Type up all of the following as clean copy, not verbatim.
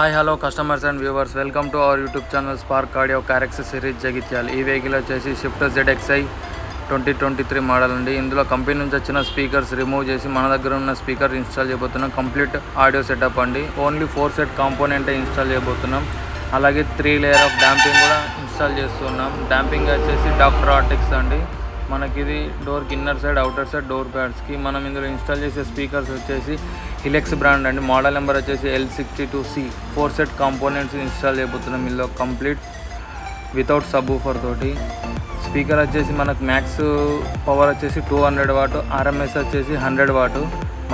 Hi hello customers and viewers, welcome to our YouTube channel spark cardio car accessories Jagtial. ఈ vehicle వచ్చేసి Swift ZXi 2023 model అండి. ఇందులో company నుంచి వచ్చిన speakers remove చేసి మన దగ్గర ఉన్న స్పీకర్ ఇన్స్టాల్ చేయబోతున్నాం. కంప్లీట్ ఆడియో సెటప్ అండి. ఓన్లీ 4 సెట్ కాంపోనెంటే ఇన్స్టాల్ చేయబోతున్నాం. అలాగే 3 లేయర్ ఆఫ్ డాంపింగ్ కూడా ఇన్స్టాల్ చేస్తున్నాం. డాంపింగ్ వచ్చేసి డాక్టర్ ఆర్టిక్స్ అండి. మనకి ఇది డోర్కి inner side outer side door ప్యాడ్స్కి. మనం ఇందులో ఇన్స్టాల్ చేసే స్పీకర్స్ వచ్చేసి హిలెక్స్ బ్రాండ్ అండి. మోడల్ నెంబర్ వచ్చేసి L62C. 4 సెట్ కాంపోనెంట్స్ ఇన్స్టాల్ చేయబోతున్నాం ఇందులో కంప్లీట్ వితౌట్ సబ్ ఊఫర్ తోటి. స్పీకర్ వచ్చేసి మనకు మ్యాక్స్ పవర్ వచ్చేసి 200 వాట్, RMS వచ్చేసి 100 వాట్.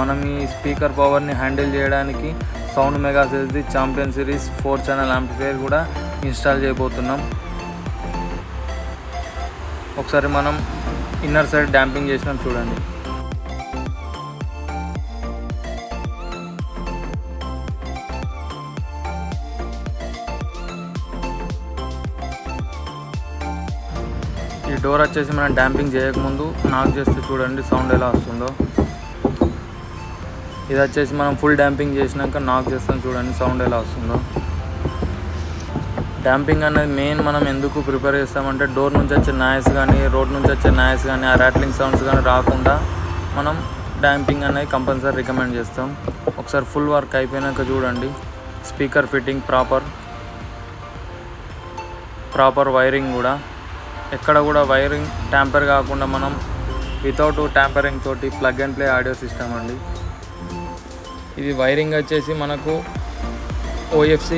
మనం ఈ స్పీకర్ పవర్ని హ్యాండిల్ చేయడానికి సౌండ్ మెగా సెల్స్ది ఛాంపియన్ సిరీస్ 4 ఛానల్ యాంప్లిఫైయర్ కూడా ఇన్స్టాల్ చేయబోతున్నాం. ఒకసారి మనం ఇన్నర్ సైడ్ డాంపింగ్ చేసినాం చూడండి. ఈ డోర్ వచ్చేసి మనం డాంపింగ్ చేయకముందు నాక్ చేస్తే చూడండి సౌండ్ ఎలా వస్తుందో. ఇది వచ్చేసి మనం ఫుల్ డాంపింగ్ చేసినాక నాక్ చేస్తాం చూడండి సౌండ్ ఎలా వస్తుందో. డాంపింగ్ అనేది మెయిన్ మనం ఎందుకు ప్రిపేర్ చేస్తామంటే డోర్ నుంచి వచ్చే నాయిస్ కానీ, రోడ్ నుంచి వచ్చే నాయిస్ కానీ, ఆ ర్యాట్లింగ్ సౌండ్స్ కానీ రాకుండా మనం డాంపింగ్ అనేది కంపల్సరీ రికమెండ్ చేస్తాం. ఒకసారి ఫుల్ వర్క్ అయిపోయినాక చూడండి. స్పీకర్ ఫిట్టింగ్ ప్రాపర్ వైరింగ్ కూడా, ఎక్కడ కూడా వైరింగ్ ట్యాంపర్ కాకుండా మనం వితౌట్ ట్యాంపరింగ్ తోటి plug and play audio system అండి. ఇది వైరింగ్ వచ్చేసి మనకు OFC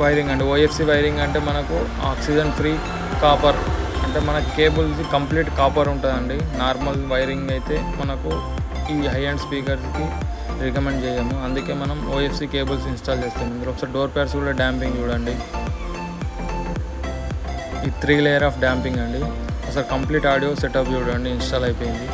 వైరింగ్ అండి. OFC వైరింగ్ అంటే మనకు ఆక్సిజన్ ఫ్రీ కాపర్, అంటే మన కేబుల్స్ కంప్లీట్ కాపర్ ఉంటుందండి. నార్మల్ వైరింగ్ అయితే మనకు ఈ హై అండ్ స్పీకర్స్కి రికమెండ్ చేయము. అందుకే మనం OFC కేబుల్స్ ఇన్స్టాల్ చేస్తాం. ఇందులో ఒకసారి డోర్ ప్యాడ్స్ కూడా డాంపింగ్ చూడండి. ఈ 3 లేయర్ ఆఫ్ డాంపింగ్ అండి. ఒకసారి కంప్లీట్ ఆడియో సెటప్ చూడండి ఇన్స్టాల్ అయిపోయింది.